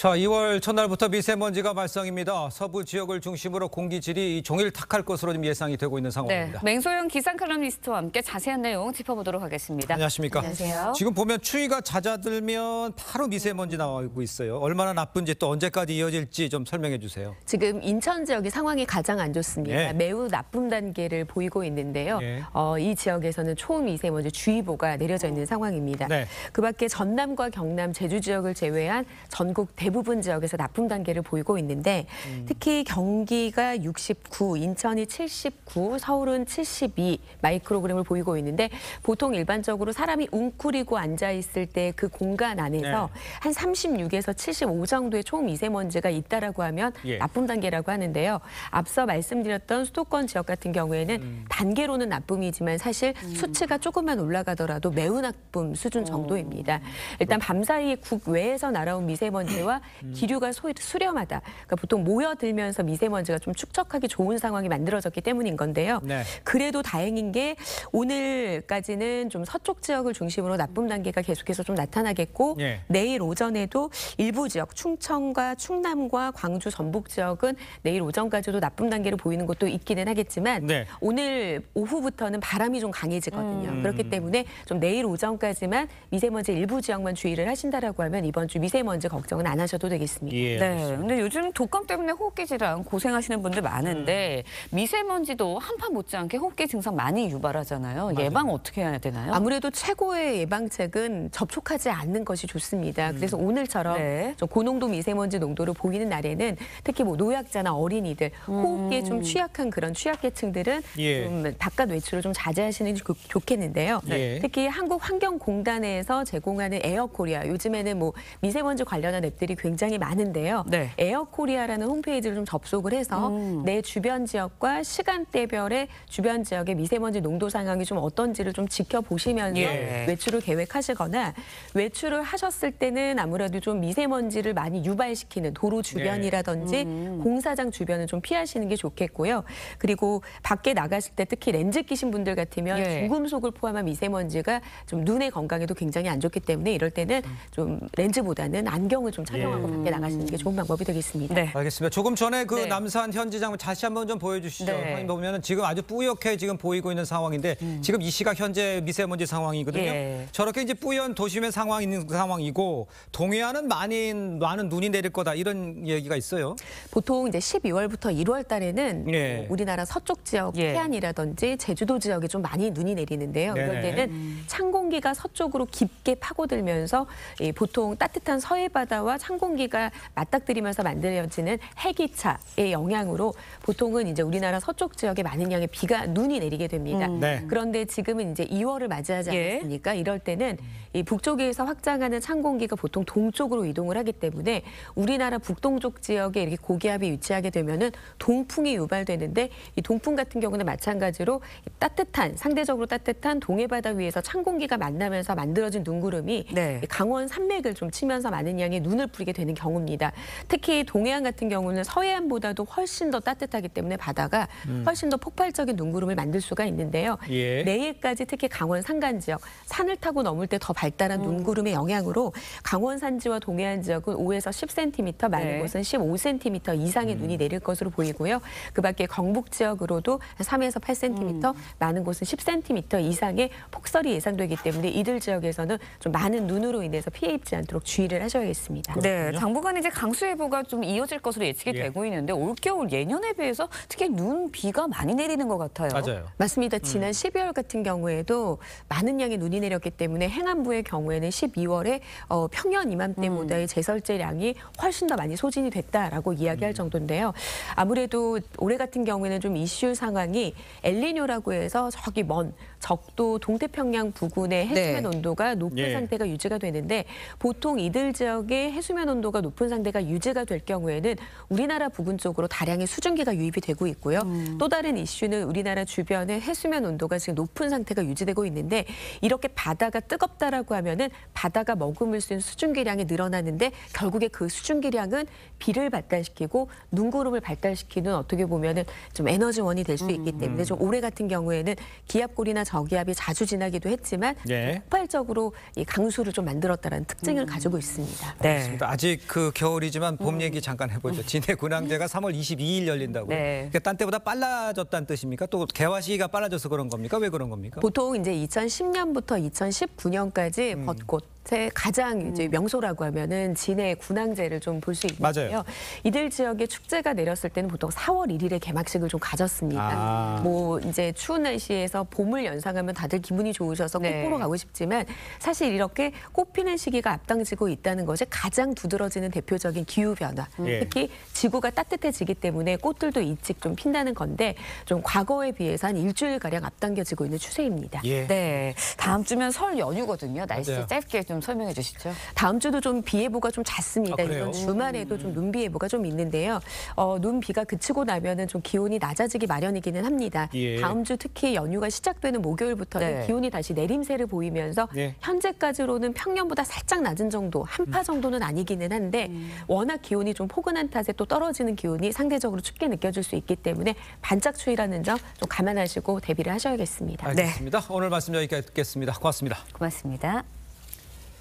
자, 2월 첫날부터 미세먼지가 발생입니다. 서부 지역을 중심으로 공기질이 종일 탁할 것으로 좀 예상이 되고 있는 상황입니다. 네, 맹소영 기상 칼럼니스트와 함께 자세한 내용 짚어보도록 하겠습니다. 안녕하십니까? 안녕하세요. 지금 보면 추위가 잦아들면 바로 미세먼지 나오고 있어요. 얼마나 나쁜지 또 언제까지 이어질지 좀 설명해 주세요. 지금 인천 지역이 상황이 가장 안 좋습니다. 네. 매우 나쁨 단계를 보이고 있는데요. 네. 이 지역에서는 초미세먼지 주의보가 내려져 있는 상황입니다. 네. 그밖에 전남과 경남, 제주 지역을 제외한 전국 대부분 지역에서 나쁨 단계를 보이고 있는데 특히 경기가 69, 인천이 79, 서울은 72 마이크로그램을 보이고 있는데 보통 일반적으로 사람이 웅크리고 앉아 있을 때 그 공간 안에서 한 36에서 75 정도의 초미세먼지가 있다라고 하면 나쁨 단계라고 하는데요. 앞서 말씀드렸던 수도권 지역 같은 경우에는 단계로는 나쁨이지만 사실 수치가 조금만 올라가더라도 매우 나쁨 수준 정도입니다. 일단 밤사이에 국외에서 날아온 미세먼지와 기류가 수렴하다. 그러니까 보통 모여들면서 미세먼지가 좀 축적하기 좋은 상황이 만들어졌기 때문인 건데요. 네. 그래도 다행인 게 오늘까지는 좀 서쪽 지역을 중심으로 나쁨 단계가 계속해서 좀 나타나겠고 내일 오전에도 일부 지역, 충청과 충남과 광주, 전북 지역은 내일 오전까지도 나쁨 단계를 보이는 곳도 있기는 하겠지만 오늘 오후부터는 바람이 좀 강해지거든요. 그렇기 때문에 좀 내일 오전까지만 미세먼지 일부 지역만 주의를 하신다라고 하면 이번 주 미세먼지 걱정은 안 하셔도 되겠습니다. 네, 근데 요즘 독감 때문에 호흡기 질환 고생하시는 분들 많은데 미세먼지도 한파 못지않게 호흡기 증상 많이 유발하잖아요. 맞아요. 예방 어떻게 해야 되나요? 아무래도 최고의 예방책은 접촉하지 않는 것이 좋습니다. 그래서 오늘처럼 좀 고농도 미세먼지 농도를 보이는 날에는 특히 뭐 노약자나 어린이들, 호흡기에 좀 취약한 그런 취약계층들은 좀 바깥 외출을 좀 자제하시는 게 좋겠는데요. 특히 한국환경공단에서 제공하는 에어코리아, 요즘에는 뭐 미세먼지 관련한 앱들이 굉장히 많은데요. 에어코리아라는 홈페이지를 좀 접속을 해서 내 주변 지역과 시간대별의 주변 지역의 미세먼지 농도 상황이 좀 어떤지를 좀 지켜보시면서 외출을 계획하시거나 외출을 하셨을 때는 아무래도 좀 미세먼지를 많이 유발시키는 도로 주변이라든지 공사장 주변은 좀 피하시는 게 좋겠고요. 그리고 밖에 나가실 때 특히 렌즈 끼신 분들 같으면 중금속을 포함한 미세먼지가 좀 눈의 건강에도 굉장히 안 좋기 때문에 이럴 때는 좀 렌즈보다는 안경을 좀 착용하고 밖에 나가시는 게 좋은 방법이 되겠습니다. 알겠습니다. 조금 전에 그 남산 현지장 다시 한번 좀 보여주시죠. 보면은 지금 아주 뿌옇게 지금 보이고 있는 상황인데 지금 이 시각 현재 미세먼지 상황이거든요. 저렇게 이제 뿌연 도심의 상황이 있는 상황이고 동해안은 많은 눈이 내릴 거다 이런 얘기가 있어요. 보통 이제 12월부터 1월 달에는 우리나라 서쪽 지역 해안이라든지 제주도 지역에 좀 많이 눈이 내리는데요. 이럴 때는 찬 공기가 서쪽으로 깊게 파고들면서 보통 따뜻한 서해 바다와 찬 공기가 맞닥뜨리면서 만들어지는 해기차의 영향으로 보통은 이제 우리나라 서쪽 지역에 많은 양의 눈이 내리게 됩니다. 그런데 지금은 이제 2월을 맞이하지 않았습니까? 이럴 때는 이 북쪽에서 확장하는 찬 공기가 보통 동쪽으로 이동을 하기 때문에 우리나라 북동쪽 지역에 이렇게 고기압이 위치하게 되면은 동풍이 유발되는데 이 동풍 같은 경우는 마찬가지로 상대적으로 따뜻한 동해 바다 위에서 찬 공기가 만나면서 만들어진 눈구름이 강원 산맥을 좀 치면서 많은 양의 눈을 뿌리게 되는 경우입니다. 특히 동해안 같은 경우는 서해안보다도 훨씬 더 따뜻하기 때문에 바다가 훨씬 더 폭발적인 눈구름을 만들 수가 있는데요. 내일까지 특히 강원 산간 지역, 산을 타고 넘을 때 더 발달한 눈구름의 영향으로 강원 산지와 동해안 지역은 5에서 10cm, 많은 곳은 15cm 이상의 눈이 내릴 것으로 보이고요. 그밖에 경북 지역으로도 3에서 8cm, 많은 곳은 10cm 이상의 폭설이 예상되기 때문에 이들 지역에서는 좀 많은 눈으로 인해서 피해 입지 않도록 주의를 하셔야겠습니다. 당분간 이제 강수예보가 좀 이어질 것으로 예측이 되고 있는데 올겨울 예년에 비해서 특히 비가 많이 내리는 것 같아요. 맞아요. 맞습니다. 지난 12월 같은 경우에도 많은 양의 눈이 내렸기 때문에 행안부의 경우에는 12월에 평년 이맘때보다의 제설제량이 훨씬 더 많이 소진이 됐다라고 이야기할 정도인데요. 아무래도 올해 같은 경우에는 좀 이슈 상황이 엘니뇨라고 해서 저기 먼 적도 동태평양 부근의 해수면 온도가 높은 상태가 유지가 되는데 보통 이들 지역의 해수면 온도가 높은 상태가 유지가 될 경우에는 우리나라 부근 쪽으로 다량의 수증기가 유입이 되고 있고요. 또 다른 이슈는 우리나라 주변의 해수면 온도가 지금 높은 상태가 유지되고 있는데 이렇게 바다가 뜨겁다라고 하면은 바다가 머금을 수 있는 수증기량이 늘어나는데 결국에 그 수증기량은 비를 발달시키고 눈구름을 발달시키는 어떻게 보면은 좀 에너지원이 될 수 있기 때문에 좀 올해 같은 경우에는 기압골이나 저기압이 자주 지나기도 했지만 폭발적으로 이 강수를 좀 만들었다는 특징을 가지고 있습니다. 네. 아직 그 겨울이지만 봄 얘기 잠깐 해보죠. 진해 군항제가 3월 22일 열린다고요. 네. 그러니까 딴 때보다 빨라졌다는 뜻입니까? 또 개화 시기가 빨라져서 그런 겁니까? 왜 그런 겁니까? 보통 이제 2010년부터 2019년까지 벚꽃의 가장 이제 명소라고 하면은 진해 군항제를 좀 볼 수 있는데요. 맞아요. 이들 지역에 축제가 내렸을 때는 보통 4월 1일에 개막식을 좀 가졌습니다. 뭐 이제 추운 날씨에서 봄을 연상하면 다들 기분이 좋으셔서 꽃 보러 가고 싶지만 사실 이렇게 꽃 피는 시기가 앞당지고 있다는 것이 가장 두드러지는 대표적인 기후 변화. 특히 지구가 따뜻해지기 때문에 꽃들도 일찍 좀 핀다는 건데 좀 과거에 비해서 한 일주일 가량 앞당겨지고 있는 추세입니다. 예. 네, 다음 주면 설 연휴거든요. 날씨 맞아요. 짧게 좀 설명해 주시죠. 다음 주도 좀 비 예보가 좀 잦습니다. 그래요? 이번 주말에도 좀 눈비 예보가 좀 있는데요. 눈 비가 그치고 나면은 좀 기온이 낮아지기 마련이기는 합니다. 예. 다음 주 특히 연휴가 시작되는 목요일부터는 기온이 다시 내림세를 보이면서 현재까지로는 평년보다 살짝 낮은 정도, 한파 정도는 아니기는 한데 워낙 기온이 좀 포근한 탓에 또 떨어지는 기온이 상대적으로 춥게 느껴질 수 있기 때문에 반짝 추위라는 점 좀 감안하시고 대비를 하셔야겠습니다. 알겠습니다. 오늘 말씀 여기까지 듣겠습니다. 고맙습니다. 고맙습니다.